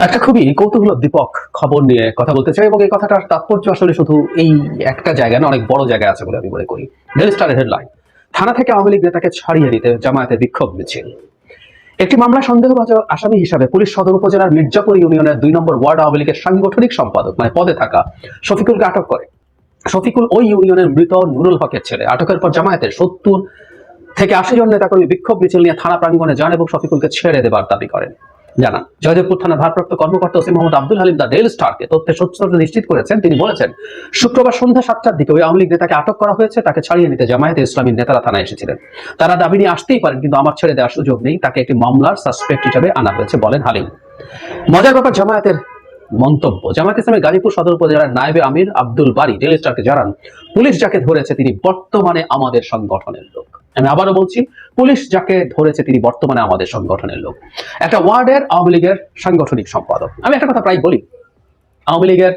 একটা খুবই কৌতূহলোদ্দীপক খবর নিয়ে কথা বলতে চাই এবং এই কথাটার তাৎপর্য আসলে শুধু এই একটা জায়গায় না, অনেক বড় জায়গায় আছে বলে আমি মনে করি। ডেইলি স্টারের হেডলাইন, থানা থেকে আওয়ামী লীগ নেতাকে ছাড়িয়ে দিতে জামায়াতের বিক্ষোভ মিছিল। একটি মামলা সন্দেহভাজন আসামি হিসাবে পুলিশ সদর উপজেলার মির্জাপুর ইউনিয়নের 2 নম্বর ওয়ার্ড আওয়ামী লীগের সাংগঠনিক সম্পাদক মানে পদে থাকা শফিকুলকে আটক করে। শফিকুল ওই ইউনিয়নের মৃত নুরুল হকের ছেলে। আটকের পর জামায়াতের 70 থেকে 80 জন নেতাকর্মী বিক্ষোভ মিছিল নিয়ে থানা প্রাঙ্গণে যান এবং শফিকুলকে ছেড়ে দেবার দাবি করেন। জানান জয়দেবপুর থানার ভারপ্রাপ্ত কর্মকর্তা ওসি মোহাম্মদ আব্দুল হালিম দা ডেইলি স্টারকে তথ্যের সত্যতা নিশ্চিত করেছেন। তিনি বলেছেন, শুক্রবার সন্ধ্যা 7টার দিকে ওই আওয়ামী লীগ নেতাকে আটক করা হয়েছে। তাকে ছাড়িয়ে নিতে জামায়াতে ইসলামীর নেতারা থানায় এসেছিলেন। তারা দাবি নিয়ে আসতেই পারেন, কিন্তু আমার ছেড়ে দেওয়ার সুযোগ নেই। তাকে একটি মামলার সাসপেক্ট হিসেবে আনা হয়েছে বলেন হালিম। মজার ব্যাপার, জামায়াতের মন্তব্য, জামায়াত ইসলামের গাজীপুর সদর উপজেলার নায়েবে আমির আব্দুল বারী ডেইলি স্টারকে জানান, পুলিশ যাকে ধরেছে তিনি বর্তমানে আমাদের সংগঠনের লোক। আমি আবারও বলছি, পুলিশ যাকে ধরেছে তিনি বর্তমানে আমাদের সংগঠনের লোক। একটা ওয়ার্ডের আওয়ামী লীগের সাংগঠনিক সম্পাদক। আমি একটা কথা প্রায় বলি, আওয়ামী লীগের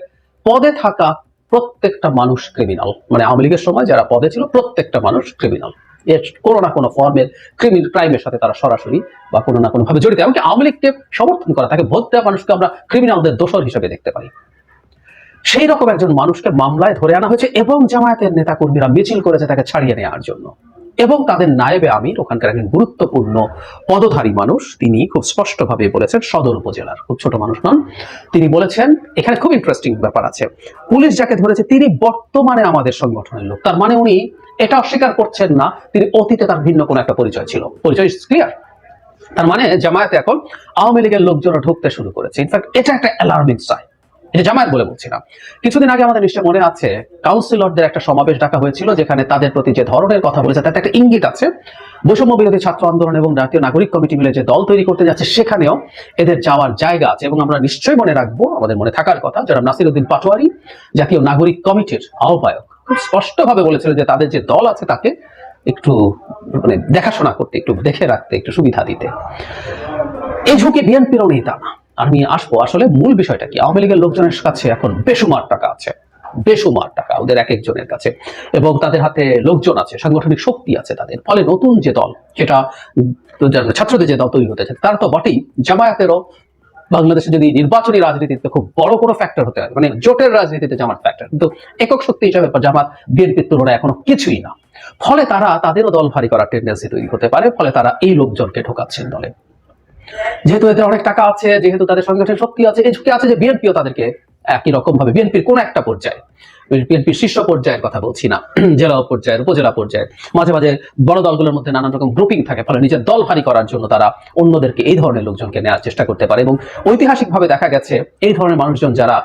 পদে থাকা প্রত্যেকটা মানুষ ক্রিমিনাল। মানে আওয়ামী লীগের সময় যারা পদে ছিল প্রত্যেকটা মানুষ ক্রিমিনাল। এর কোনো না কোনো ফর্মের ক্রাইমের সাথে তারা সরাসরি বা কোনো না কোনো ভাবে জড়িত। এমনকি আওয়ামী লীগকে সমর্থন করা, তাকে ভোট দেওয়া মানুষকে আমরা ক্রিমিনালদের দোষর হিসেবে দেখতে পাই। সেই রকম একজন মানুষকে মামলায় ধরে আনা হয়েছে এবং জামায়াতের নেতাকর্মীরা মিছিল করেছে তাকে ছাড়িয়ে নেওয়ার জন্য। এবং তাদের নায়েবে আমির, ওখানকার একজন গুরুত্বপূর্ণ পদধারী মানুষ, তিনি খুব স্পষ্টভাবে বলেছেন, সদর উপজেলার খুব ছোট মানুষ নন, তিনি বলেছেন, এখানে খুব ইন্টারেস্টিং ব্যাপার আছে, পুলিশ যাকে ধরেছে তিনি বর্তমানে আমাদের সংগঠনের লোক। তার মানে উনি এটা অস্বীকার করছেন না তিনি অতীতে তার ভিন্ন কোনো একটা পরিচয় ছিল। পরিচয় ক্লিয়ার। তার মানে জামায়াতে এখন আওয়ামী লীগের লোকজন ঢুকতে শুরু করেছে। ইনফ্যাক্ট এটা একটা অ্যালার্মিং সাইন। এটা জামায়াত বলে বলছি না। কিছুদিন আগে আমাদের নিশ্চয় মনে আছে, কাউন্সিলরদের একটা সমাবেশ ডাকা হয়েছিল, যেখানে তাদের প্রতি যে ধরনের কথা বলেছে তাতে একটা ইঙ্গিত আছে। বৈষম্য বিরোধী ছাত্র আন্দোলন এবং জাতীয় নাগরিক কমিটি মিলে যে দল তৈরি করতে যাচ্ছে সেখানেও এদের যাওয়ার জায়গা আছে। এবং আমরা নিশ্চয়ই মনে রাখবো, আমাদের মনে থাকার কথা, যারা নাসিরউদ্দিন পাটোয়ারি জাতীয় নাগরিক কমিটির আহ্বায়ক খুব স্পষ্টভাবে বলেছিলেন যে তাদের যে দল আছে তাকে একটু মানে দেখাশোনা করতে, একটু দেখে রাখতে, একটু সুবিধা দিতে। এই ঝুঁকি বিএনপিরও নেই তা না। আমি আসবো আসলে মূল বিষয়টা কি। আওয়ামী লীগের লোকজনের কাছে এখন বেসুমার টাকা আছে, বেসুমার টাকা ওদের এক একজনের কাছে, এবং তাদের হাতে লোকজন আছে, সাংগঠনিক শক্তি আছে তাদের। ফলে নতুন যে দল, যেটা ছাত্রদের যে দল তৈরি হতে চায়, তার তো বটেই, জামায়াতেরও বাংলাদেশে যদি নির্বাচনী রাজনীতিতে খুব বড় কোনো ফ্যাক্টর হতে হয়, মানে জোটের রাজনীতিতে জামাত ফ্যাক্টর, কিন্তু একক শক্তি হিসাবে জামাত বিএনপির তুলনায় এখনো কিছুই না। ফলে তারা তাদেরও দল ভারী করার টেন্ডেন্সি তৈরি হতে পারে। ফলে তারা এই লোকজনকে ঢোকাচ্ছেন দলে। যেহেতু এদের অনেক টাকা আছে, যেহেতু তাদের সংগঠনের শক্তি আছে, এই ঝুঁকি আছে যে বিএনপিও তাদেরকে একই রকম ভাবে, বিএনপির কোন একটা পর্যায়ে, বিএনপির শীর্ষ পর্যায়ের কথা বলছি না, জেলা পর্যায়ের, উপজেলা পর্যায়ের, মাঝে মাঝে বড় দলগুলোর মধ্যে নানান রকম গ্রুপিং থাকে। ফলে নিজের দল ভারী করার জন্য তারা অন্যদেরকে এই ধরনের লোকজনকে নেওয়ার চেষ্টা করতে পারে। এবং ঐতিহাসিকভাবে দেখা গেছে এই ধরনের মানুষজন যারা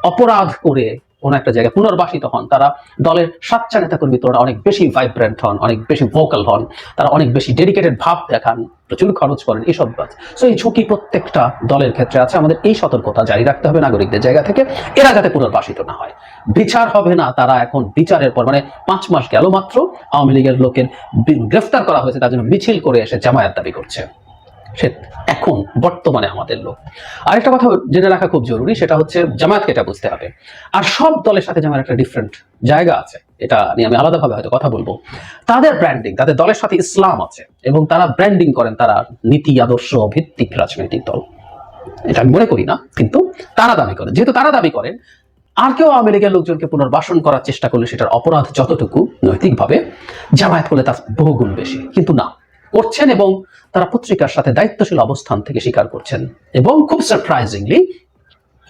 অপরাধ করে কোন একটা জায়গায় পুনর্বাসিত হন, তারা দলের সাচ্চা নেতাকর্মী তুলনায় অনেক বেশি ভাইব্রেন্ট হন, অনেক বেশি ভোকাল হন, তারা অনেক বেশি ডেডিকেটেড ভাব দেখান, প্রচুর খরচ করেন, এইসব কাজ। সো এই ঝুঁকি প্রত্যেকটা দলের ক্ষেত্রে আছে। আমাদের এই সতর্কতা জারি রাখতে হবে নাগরিকদের জায়গা থেকে, এরা যাতে পুনর্বাসিত না হয়। বিচার হবে না, তারা এখন বিচারের পর, মানে 5 মাস গেল মাত্র আওয়ামী লীগের লোকের গ্রেফতার করা হয়েছে, তার জন্য মিছিল করে এসে জামায়াত দাবি করছে সে এখন বর্তমানে আমাদের লোক। আরেকটা কথা জেনে রাখা খুব জরুরি, সেটা হচ্ছে জামায়াতকে এটা বুঝতে হবে। আর সব দলের সাথে জামায়াত একটা ডিফারেন্ট জায়গা আছে, এটা নিয়ে আমি আলাদাভাবে হয়তো কথা বলবো। তাদের ব্র্যান্ডিং, তাদের দলের সাথে ইসলাম আছে এবং তারা ব্র্যান্ডিং করেন তারা নীতি আদর্শ ভিত্তিক রাজনৈতিক দল। এটা আমি মনে করি না, কিন্তু তারা দাবি করেন। যেহেতু তারা দাবি করেন, আর কেউ আওয়ামী লীগের লোকজনকে পুনর্বাসন করার চেষ্টা করলে সেটার অপরাধ যতটুকু নৈতিকভাবে, জামায়াত করলে তার বহুগুণ বেশি। কিন্তু না, করছেন এবং তারা পত্রিকার সাথে দায়িত্বশীল অবস্থান থেকে স্বীকার করছেন। এবং খুব সারপ্রাইজিংলি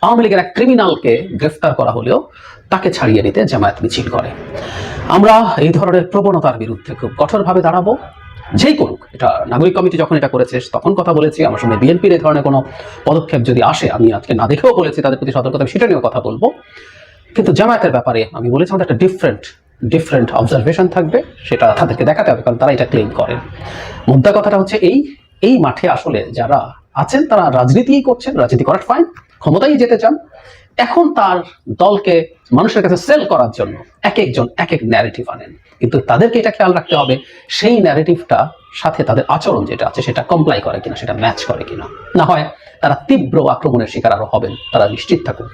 আওয়ামী লীগের এক ক্রিমিনালকে গ্রেফতার করা হলেও তাকে ছাড়িয়ে নিতে জামায়াত মিছিল করে। আমরা এই ধরনের প্রবণতার বিরুদ্ধে খুব কঠোরভাবে দাঁড়াবো, যেই করুক। এটা নাগরিক কমিটি যখন এটা করেছে তখন কথা বলেছি, আমার সঙ্গে বিএনপির এই ধরনের কোনো পদক্ষেপ যদি আসে, আমি আজকে না দেখেও বলেছি তাদের প্রতি সতর্কতা, সেটা নিয়েও কথা বলবো। কিন্তু জামায়াতের ব্যাপারে আমি বলেছি আমাদের একটা ডিফারেন্ট অবজারভেশন থাকবে, সেটা তাদেরকে দেখাতে হবে, কারণ তারা এটা ক্লেম করেন। মুদ্রা কথাটা হচ্ছে এই মাঠে আসলে যারা আছেন তারা রাজনীতিই করছেন, রাজনীতি করার ফাইন, ক্ষমতায় যেতে চান। এখন তার দলকে মানুষের কাছে সেল করার জন্য এক একজন এক এক ন্যারেটিভ আনেন, কিন্তু তাদেরকে এটা খেয়াল রাখতে হবে সেই ন্যারেটিভটা সাথে তাদের আচরণ যেটা আছে সেটা কমপ্লাই করে কিনা, সেটা ম্যাচ করে কিনা। না হয় তারা তীব্র আক্রমণের শিকার আরো হবেন, তারা নিশ্চিত থাকুন।